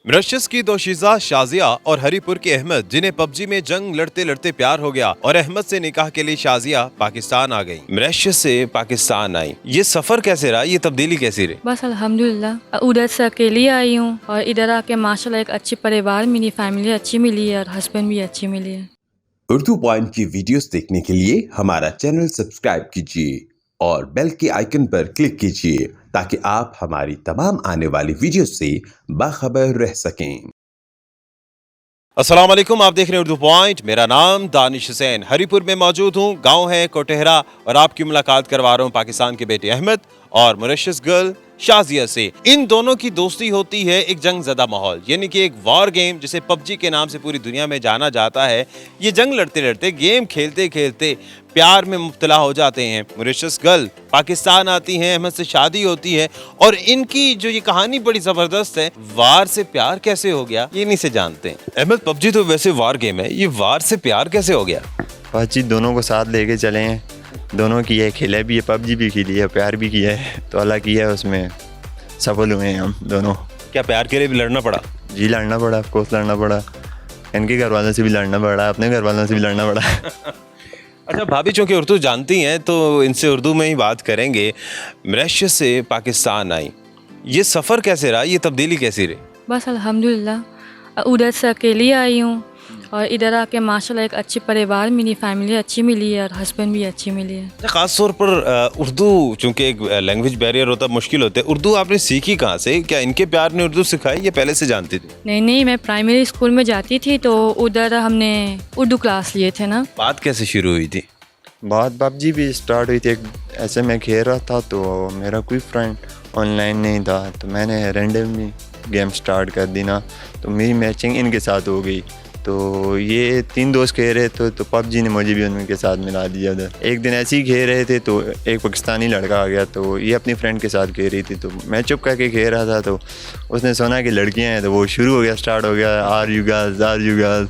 Mauritius की दोशीजा शाजिया और हरीपुर के अहमद, जिन्हें पबजी में जंग लड़ते लड़ते प्यार हो गया और अहमद से निकाह के लिए शाजिया पाकिस्तान आ गई। मॉरिशस से पाकिस्तान आई, ये सफर कैसे रहा, ये तब्दीली कैसी रही? बस अल्हम्दुलिल्लाह उधर से अकेली आई हूँ और इधर आके माशाल्लाह एक अच्छी परिवार मिली, फैमिली अच्छी मिली है और हस्बैंड भी अच्छी मिली है। उर्दू पॉइंट की वीडियोस देखने के लिए हमारा चैनल सब्सक्राइब कीजिए और बेल के आइकन पर क्लिक कीजिए ताकि आप हमारी तमाम आने वाली वीडियोस से बाखबर रह सकें। अस्सलाम वालेकुम, आप देख रहे हैं उर्दू पॉइंट। मेरा नाम दानिश हुसैन, हरीपुर में मौजूद हूँ। गांव है कोटेहरा और आपकी मुलाकात करवा रहा हूँ पाकिस्तान के बेटे अहमद और मॉरिशस गर्ल शाजिया से। इन दोनों की दोस्ती होती है एक जंग ज़दा माहौल, यानी कि एक वॉर गेम जिसे पबजी के नाम से पूरी दुनिया में जाना जाता है। ये जंग लड़ते लड़ते, गेम खेलते खेलते प्यार में मुब्तला हो जाते हैं। मॉरिशस गर्ल पाकिस्तान आती हैं, अहमद से शादी होती है और इनकी जो ये कहानी बड़ी ज़बरदस्त है। वार से प्यार कैसे हो गया, ये इन्हीं से जानते हैं। अहमद, पबजी तो वैसे वार गेम है, ये वार से प्यार कैसे हो गया? बातचीत दोनों को साथ लेके चले हैं, दोनों की है, खेला भी है, पबजी भी खेली है, प्यार भी किया है, तो अल्लाह किया है उसमें सफल हुए हैं हम दोनों। क्या प्यार के लिए भी लड़ना पड़ा? जी लड़ना पड़ा, ऑफकोर्स लड़ना पड़ा, इनके घर वालों से भी लड़ना पड़ा, अपने घर वालों से भी लड़ना पड़ा। अच्छा भाभी, चूँकि उर्दू जानती हैं तो इनसे उर्दू में ही बात करेंगे। मॉरिशस से पाकिस्तान आई, ये सफ़र कैसे रहा, ये तब्दीली कैसी रही? बस अल्हम्दुलिल्लाह उधर से अकेली आई हूँ और इधर आके माशाल्लाह एक अच्छी परिवार मिली, फैमिली अच्छी मिली है और हस्बैंड भी अच्छी मिली है। ख़ास तौर पर उर्दू, चूँकि एक लैंग्वेज बैरियर होता, मुश्किल होता है। उर्दू आपने सीखी कहाँ से? क्या इनके प्यार ने उर्दू सिखाई या पहले से जानती थी? नहीं, मैं प्राइमरी स्कूल में जाती थी तो उधर हमने उर्दू क्लास लिए थे ना। बात कैसे शुरू हुई थी? बात पबजी भी स्टार्ट हुई थी। ऐसे मैं खेल रहा था तो मेरा कोई फ्रेंड ऑनलाइन नहीं था, तो मैंने रैंडमली गेम स्टार्ट कर दी ना, तो मेरी मैचिंग इनके साथ हो गई। तो ये 3 दोस्त खेल रहे थे तो पबजी ने मुझे भी उनके साथ मिला दिया उधर। एक दिन ऐसे ही खेल रहे थे तो एक पाकिस्तानी लड़का आ गया, तो ये अपनी फ्रेंड के साथ खेल रही थी, तो मैं चुप करके खेल रहा था। तो उसने सुना कि लड़कियां हैं, तो वो शुरू हो गया, स्टार्ट हो गया, आर यू गर्ल्स,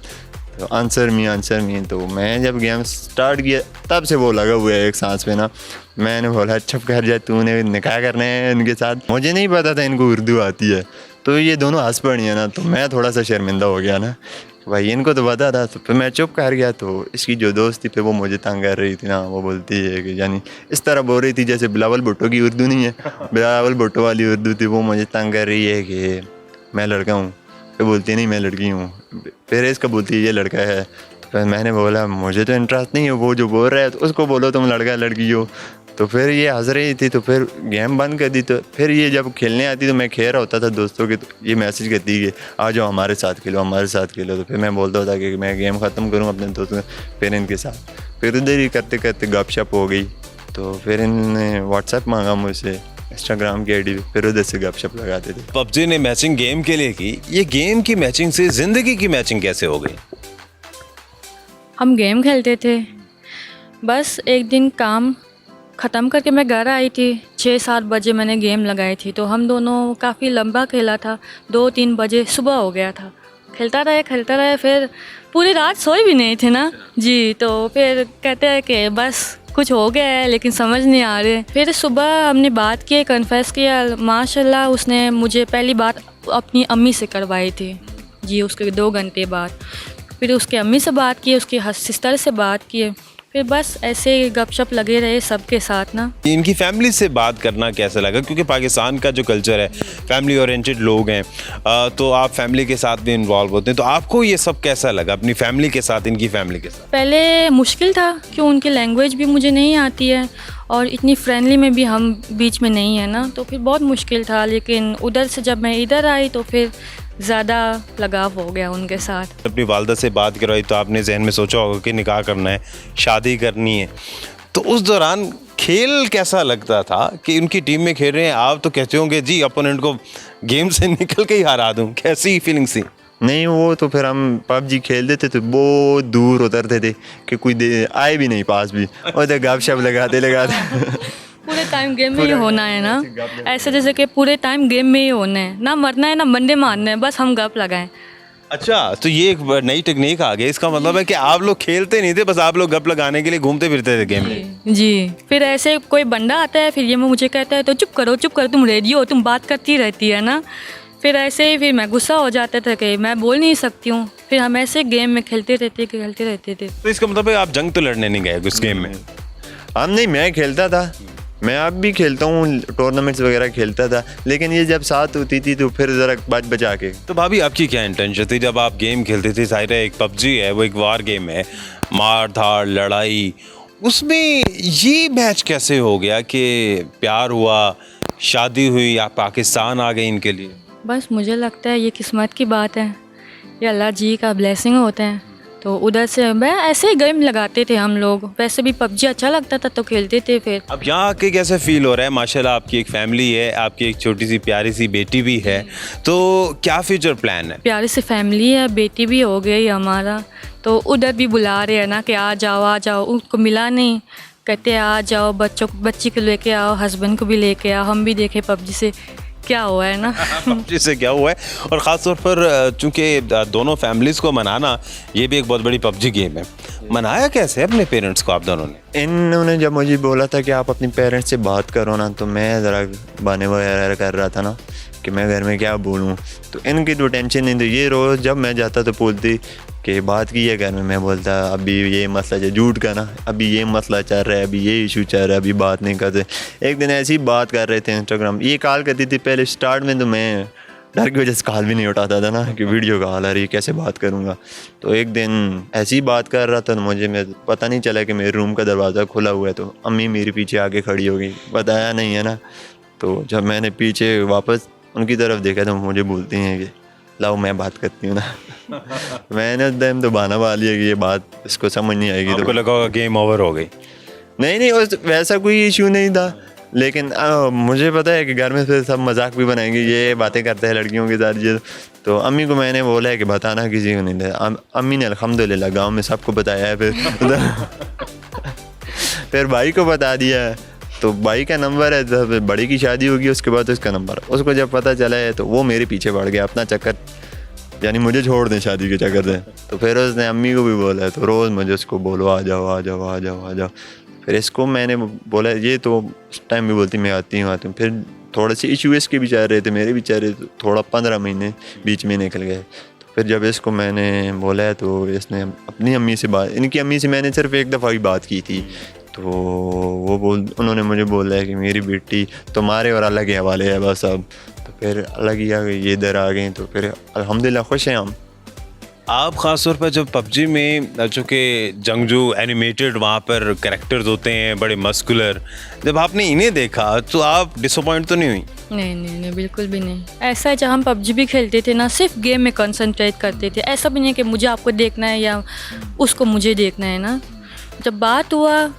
तो आंसर मी। तो मैं जब गेम स्टार्ट किया तब से वो लगा हुआ है एक सांस पे ना। मैंने बोला चुप कर जा, तूने निकाह करने हैं इनके साथ। मुझे नहीं पता था इनको उर्दू आती है, तो ये दोनों हंस पड़ी है ना, तो मैं थोड़ा सा शर्मिंदा हो गया ना, भाई इनको तो पता था। तो फिर मैं चुप कर गया। तो इसकी जो दोस्त थी फिर वो मुझे तंग कर रही थी ना, वो बोलती है कि यानी इस तरह बोल रही थी जैसे बिलावल भुट्टो की उर्दू नहीं है, बिलावल भुट्टो वाली उर्दू थी। वो मुझे तंग कर रही है कि मैं लड़का हूँ, फिर बोलती नहीं मैं लड़की हूँ, फिर इसका बोलती है ये लड़का है। तो फिर मैंने बोला मुझे तो इंटरेस्ट नहीं है, वो जो बोल रहा है तो उसको बोलो तुम लड़का लड़की हो। तो फिर ये हंस रही थी, तो फिर गेम बंद कर दी। तो फिर ये जब खेलने आती तो मैं खेल रहा होता था दोस्तों के, तो ये मैसेज करती कि आ जाओ हमारे साथ खेलो। तो फिर मैं बोलता था कि मैं गेम ख़त्म करूँ अपने दोस्तों फिर इनके साथ। फिर उधर ही करते करते गपशप हो गई, तो फिर इन्होंने व्हाट्सएप मांगा मुझसे, इंस्टाग्राम की आईडी, फिर उधर से गपशप लगाते थे। पबजी ने मैचिंग गेम के लिए की, ये गेम की मैचिंग से ज़िंदगी की मैचिंग कैसे हो गई? हम गेम खेलते थे, बस एक दिन काम ख़त्म करके मैं घर आई थी, 6-7 बजे मैंने गेम लगाई थी। तो हम दोनों काफ़ी लंबा खेला था, 2-3 बजे सुबह हो गया था। खेलता रहे, फिर पूरी रात सोए भी नहीं थे ना जी। तो फिर कहते हैं कि बस कुछ हो गया है लेकिन समझ नहीं आ रहे। फिर सुबह हमने बात की, कन्फेस किया, माशाल्लाह उसने मुझे पहली बात अपनी अम्मी से करवाई थी जी। उसके 2 घंटे बाद फिर उसके अम्मी से बात की, उसकी सिस्टर से बात की, फिर बस ऐसे गपशप लगे रहे सबके साथ ना। इनकी फैमिली से बात करना कैसा लगा? क्योंकि पाकिस्तान का जो कल्चर है, फैमिली ओरिएंटेड लोग हैं, तो आप फैमिली के साथ भी इन्वॉल्व होते हैं, तो आपको ये सब कैसा लगा अपनी फैमिली के साथ, इनकी फैमिली के साथ? पहले मुश्किल था कि उनकी लैंग्वेज भी मुझे नहीं आती है और इतनी फ्रेंडली में भी हम बीच में नहीं है ना, तो फिर बहुत मुश्किल था। लेकिन उधर से जब मैं इधर आई तो फिर ज़्यादा लगाव हो गया उनके साथ। अपनी वालदा से बात करवाई तो आपने जहन में सोचा होगा कि निकाह करना है, शादी करनी है, तो उस दौरान खेल कैसा लगता था कि उनकी टीम में खेल रहे हैं, आप तो कहते होंगे जी अपोनेंट को गेम से निकल के ही हरा दूं, कैसी फीलिंग थी? नहीं, वो तो फिर हम पबजी खेलते थे तो बहुत दूर उतरते थे कि कोई आए भी नहीं पास भी, और गपशप लगाते पूरे टाइम गेम में ही होना है ना, ऐसे जैसे कि पूरे टाइम गेम में ही होना है ना, मरना है ना बंदे मारना है, बस हम गप लगाएं। अच्छा, तो ये एक नई टेक्निक आ गई, इसका मतलब है कि आप लोग खेलते नहीं थे, बस आप लोग गप लगाने के लिए घूमते फिरते थे गेम में जी। फिर ऐसे कोई बंदा आता है, फिर ये मुझे कहता है तो चुप करो तुम रेडियो हो, तुम बात करती रहती है ना। फिर ऐसे ही फिर मैं गुस्सा हो जाता था कि मैं बोल नहीं सकती हूँ, फिर हम ऐसे गेम में खेलते रहते थे। तो इसका मतलब है आप जंग तो लड़ने नहीं गए उस गेम में? हम नहीं, मैं खेलता था, मैं अब भी खेलता हूँ, टूर्नामेंट्स वगैरह खेलता था, लेकिन ये जब साथ होती थी तो फिर ज़रा बचा के। तो भाभी आपकी क्या इंटेंशन थी जब आप गेम खेलते थे? जाहिर है एक पबजी है, वो एक वार गेम है, मार धाड़ लड़ाई, उसमें ये मैच कैसे हो गया कि प्यार हुआ, शादी हुई, आप पाकिस्तान आ गए इनके लिए? बस मुझे लगता है ये किस्मत की बात है, ये अल्लाह जी का ब्लेसिंग होता है। तो उधर से मैं ऐसे ही गेम लगाते थे हम लोग, वैसे भी पबजी अच्छा लगता था तो खेलते थे। फिर अब यहाँ आके कैसे फील हो रहा है? माशाल्लाह आपकी एक फैमिली है, आपकी एक छोटी सी प्यारी सी बेटी भी है, तो क्या फ्यूचर प्लान है? प्यारी सी फैमिली है, बेटी भी हो गई हमारा, तो उधर भी बुला रहे हैं ना कि आ जाओ, उनको मिला नहीं, कहते आ जाओ, बच्ची को लेके आओ, हस्बैंड को भी लेके आओ, हम भी देखें पबजी से क्या हुआ है ना। पबजी से क्या हुआ है, और ख़ास तौर पर चूंकि दोनों फैमिलीज़ को मनाना ये भी एक बहुत बड़ी पबजी गेम है, मनाया कैसे अपने पेरेंट्स को आप दोनों ने? इन्होंने जब मुझे बोला था कि आप अपनी पेरेंट्स से बात करो ना, तो मैं ज़रा बहाने वगैरह कर रहा था ना कि मैं घर में क्या बोलूँ, तो इनकी तो टेंशन नहीं थी। ये रोज़ जब मैं जाता तो बोलती कि बात की है घर में, मैं बोलता अभी ये मसला है झूठ का ना, अभी ये मसला चल रहा है, अभी ये इशू चल रहा है, अभी बात नहीं करते। एक दिन ऐसी बात कर रहे थे इंस्टाग्राम, ये कॉल करती थी पहले स्टार्ट में, तो मैं डर की वजह से कॉल भी नहीं उठाता था ना कि वीडियो कॉल आ रही, कैसे बात करूँगा। तो एक दिन ऐसी बात कर रहा था तो मैं पता नहीं चला कि मेरे रूम का दरवाज़ा खुला हुआ है, तो अम्मी मेरे पीछे आके खड़ी हो गई, बताया नहीं है ना। तो जब मैंने पीछे वापस उनकी तरफ देखा तो मुझे बोलती हैं कि लाओ मैं बात करती हूँ ना। मैंने उस टाइम तो बहाना बना लिया कि ये बात इसको समझ नहीं आएगी। आपको तो लगा होगा गेम ओवर हो गई? नहीं, वैसा कोई इशू नहीं था, लेकिन मुझे पता है कि घर में फिर सब मजाक भी बनाएंगे, ये बातें करते हैं लड़कियों के साथ ये। तो अम्मी को मैंने बोला है कि बताना किसी को नहीं था। अम्मी ने अल्हम्दुलिल्लाह गांव में सबको बताया है। फिर भाई को बता दिया है, तो भाई का नंबर है, जब बड़ी की शादी होगी उसके बाद उसका नंबर, उसको जब पता चला है तो वो मेरे पीछे पड़ गया अपना चक्कर, यानी मुझे छोड़ दें शादी के चक्कर से। तो फिर उसने अम्मी को भी बोला है, तो रोज़ मुझे उसको बोलो आ जाओ। फिर इसको मैंने बोला, ये तो उस टाइम भी बोलती मैं आती हूँ। फिर थोड़े से इशू इसके भी चल रहे थे, मेरे भी चल रहे थे, थोड़ा 15 महीने बीच में निकल गए। तो फिर जब इसको मैंने बोला है तो इसने अपनी अम्मी से इनकी अम्मी से मैंने सिर्फ एक दफ़ा ही बात की थी, तो उन्होंने मुझे बोला है कि मेरी बेटी तुम्हारे और अल्लाह के हवाले है बस अब। तो फिर अल्लाह की आ गई, ये इधर आ गई, तो फिर अल्हम्दुलिल्लाह खुश हैं हम। आप ख़ास तौर पर जब पबजी में चूँकि जंगजू एनिमेटेड वहाँ पर कैरेक्टर्स होते हैं बड़े मस्कुलर, जब आपने इन्हें देखा तो आप डिसअपॉइंट तो नहीं हुई? नहीं, बिल्कुल भी नहीं। ऐसा है जब हम पबजी भी खेलते थे ना, सिर्फ गेम में कंसंट्रेट करते थे, ऐसा भी नहीं कि मुझे आपको देखना है या उसको मुझे देखना है ना। जब बात हुआ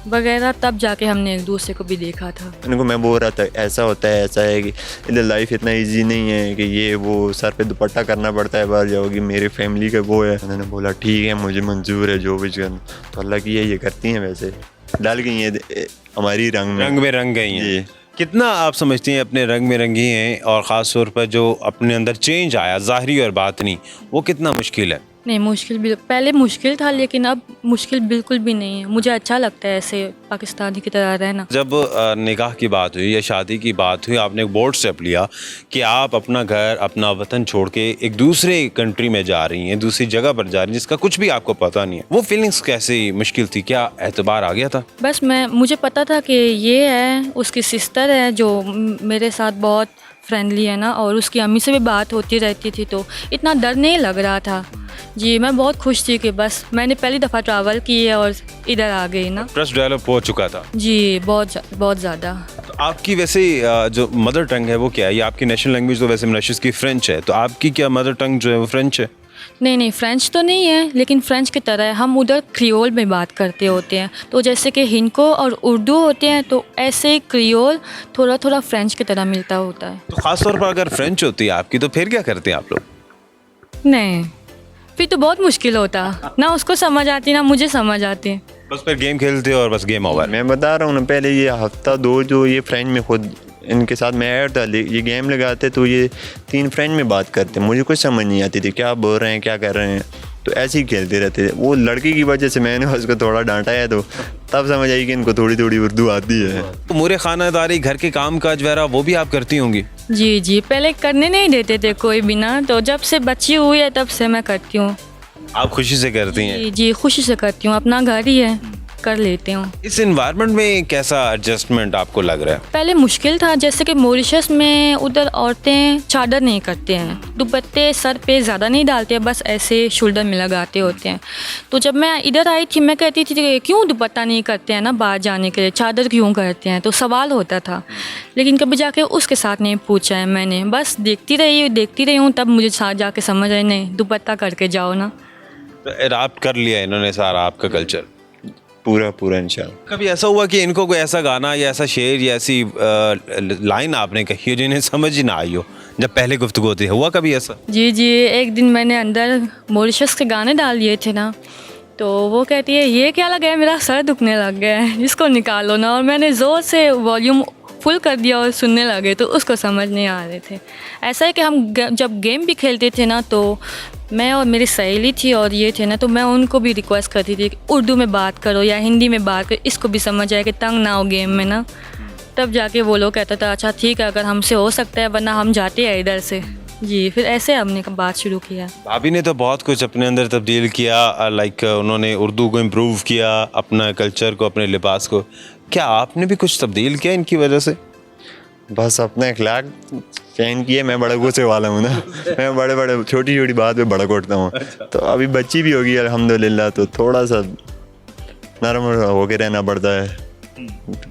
वगैरह तब जाके हमने एक दूसरे को भी देखा था। उनको मैं बोल रहा था ऐसा होता है, ऐसा है कि इधर लाइफ इतना इजी नहीं है कि ये वो सर पे दुपट्टा करना पड़ता है, बाहर जाओगी, मेरी फैमिली का वो है। उन्होंने बोला ठीक है मुझे मंजूर है जो भी करना। तो अल्लाह की ये करती हैं, वैसे डाल गई हैं हमारी रंग में रंग गई हैं। कितना आप समझती हैं अपने रंग में रंगी हैं, और ख़ास तौर पर जो अपने अंदर चेंज आया ज़ाहिरी और बातनी, वो कितना मुश्किल है? नहीं, मुश्किल भी पहले मुश्किल था, लेकिन अब मुश्किल बिल्कुल भी नहीं है। मुझे अच्छा लगता है ऐसे पाकिस्तानी की तरह रहना। जब निकाह की बात हुई या शादी की बात हुई, आपने एक बोल्ड स्टेप लिया कि आप अपना घर अपना वतन छोड़ के एक दूसरे कंट्री में जा रही हैं, दूसरी जगह पर जा रही हैं जिसका कुछ भी आपको पता नहीं है। वो फीलिंग्स कैसी मुश्किल थी? क्या एतबार आ गया था? बस मुझे पता था कि ये है उसकी सिस्टर है जो मेरे साथ बहुत फ्रेंडली है ना, और उसकी अम्मी से भी बात होती रहती थी, तो इतना डर नहीं लग रहा था जी। मैं बहुत खुश थी कि बस मैंने पहली दफ़ा ट्रैवल की है और इधर आ गई ना। ट्रस्ट डेवलप हो चुका था जी, बहुत ज़्यादा। तो आपकी वैसे जो मदर टंग है वो क्या है? ये आपकी नेशनल लैंग्वेज तो वैसे मॉरिशस की फ्रेंच है, तो आपकी क्या मदर टंग जो है वो फ्रेंच है? नहीं, फ्रेंच तो नहीं है, लेकिन फ्रेंच की तरह है। हम उधर क्रियोल में बात करते होते हैं, तो जैसे कि हिंको और उर्दू होते हैं, तो ऐसे क्रियोल थोड़ा फ्रेंच की तरह मिलता होता है। तो ख़ास तौर पर अगर फ्रेंच होती है आपकी, तो फिर क्या करते हैं आप लोग? नहीं, फिर तो बहुत मुश्किल होता, ना उसको समझ आती ना मुझे समझ आती। बस फिर गेम खेलते हो और बस गेम ओवर। मैं बता रहा हूँ ना, पहले ये हफ्ता 2 जो ये फ्रेंच में खुद इनके साथ मैं ऐड था, ये गेम लगाते तो ये 3 फ्रेंच में बात करते, मुझे कुछ समझ नहीं आती थी क्या बोल रहे हैं क्या कर रहे हैं, तो ऐसे ही खेलते रहते थे। वो लड़की की वजह से मैंने उसको थोड़ा डांटा है, तो तब समझ आई कि इनको थोड़ी उर्दू आती है। उमूर खानादारी, घर के काम काज वगैरह वो भी आप करती होंगी? जी जी, पहले करने नहीं देते थे कोई भी ना, तो जब से बच्ची हुई है तब से मैं करती हूँ। आप खुशी से करती हैं? जी जी, खुशी से करती हूँ, अपना घर ही है, कर लेती हूँ। इस एनवायरनमेंट में कैसा एडजस्टमेंट आपको लग रहा है? पहले मुश्किल था, जैसे कि मॉरिशस में उधर औरतें चादर नहीं करते हैं, दुपट्टे सर पे ज़्यादा नहीं डालते हैं, बस ऐसे शोल्डर में लगाते होते हैं। तो जब मैं इधर आई थी मैं कहती थी कि क्यों दुपट्टा नहीं करते हैं ना बाहर जाने के लिए, चादर क्यों करते हैं, तो सवाल होता था। लेकिन कभी जाके उसके साथ नहीं पूछा है मैंने, बस देखती रही हूँ, तब मुझे साथ जाके समझ आई नहीं दुपट्टा करके जाओ ना। तो अडॉप्ट कर लिया इन्होंने सारा आपका कल्चर? पूरा इंशाल्लाह। कभी ऐसा हुआ कि इनको कोई ऐसा गाना या ऐसा शेर या ऐसी लाइन आपने कही हो जिन्हें समझ ही ना आई हो जब पहले गुफ्तगू होती है, हुआ कभी ऐसा? जी जी, एक दिन मैंने अंदर मॉरिशस के गाने डाल दिए थे ना, तो वो कहती है ये क्या लगा है, मेरा सर दुखने लग गया है, इसको निकालो ना। और मैंने ज़ोर से वॉल्यूम फुल कर दिया और सुनने लगे, तो उसको समझ नहीं आ रहे थे। ऐसा है कि हम जब गेम भी खेलते थे ना, तो मैं और मेरी सहेली थी और ये थे ना, तो मैं उनको भी रिक्वेस्ट करती थी कि उर्दू में बात करो या हिंदी में बात करो, इसको भी समझ आए कि तंग ना हो गेम में ना। तब जाके वो लोग कहता था अच्छा ठीक है, अगर हमसे हो सकता है, वरना हम जाते हैं इधर से। जी, फिर ऐसे हमने बात शुरू किया। भाभी ने तो बहुत कुछ अपने अंदर तब्दील किया, लाइक उन्होंने उर्दू को इम्प्रूव किया, अपना कल्चर को, अपने लिबास को। क्या आपने भी कुछ तब्दील किया इनकी वजह से? बस अपने अखलाक चेंज किए। मैं बड़ा गुस्से वाला हूँ ना, मैं बड़े छोटी बात पे भड़क उठता हूँ। तो अभी बच्ची भी होगी अल्हम्दुलिल्लाह, तो थोड़ा सा नरम होके रहना पड़ता है।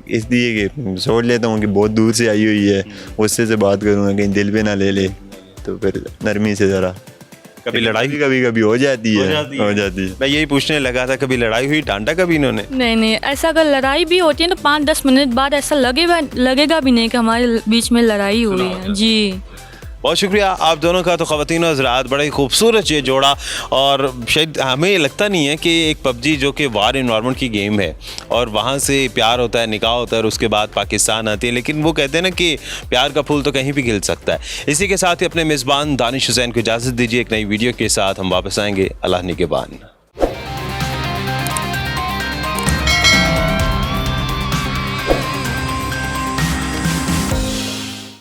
इसलिए कि सोच लेता हूँ कि बहुत दूर से आई हुई है, उससे से बात करूँगा कहीं दिल पे ना ले ले, तो फिर नरमी से ज़रा कभी लड़ाई कभी हो जाती है। मैं यही पूछने लगा था, कभी लड़ाई हुई, डांटा कभी इन्होंने? नहीं, ऐसा अगर लड़ाई भी होती है तो 5-10 मिनट बाद ऐसा लगेगा भी नहीं कि हमारे बीच में लड़ाई हुई है। जी, बहुत शुक्रिया आप दोनों का। तो ख़वातीन और हज़रात, बड़ा ही खूबसूरत ये जोड़ा, और शायद हमें लगता नहीं है कि एक पबजी जो कि वार इन्वायरमेंट की गेम है और वहाँ से प्यार होता है, निकाह होता है और उसके बाद पाकिस्तान आती है, लेकिन वो कहते हैं ना कि प्यार का फूल तो कहीं भी खिल सकता है। इसी के साथ ही अपने मेज़बान दानिश हुसैन को इजाज़त दीजिए। एक नई वीडियो के साथ हम वापस आएंगे। अल्लाह निगहबान।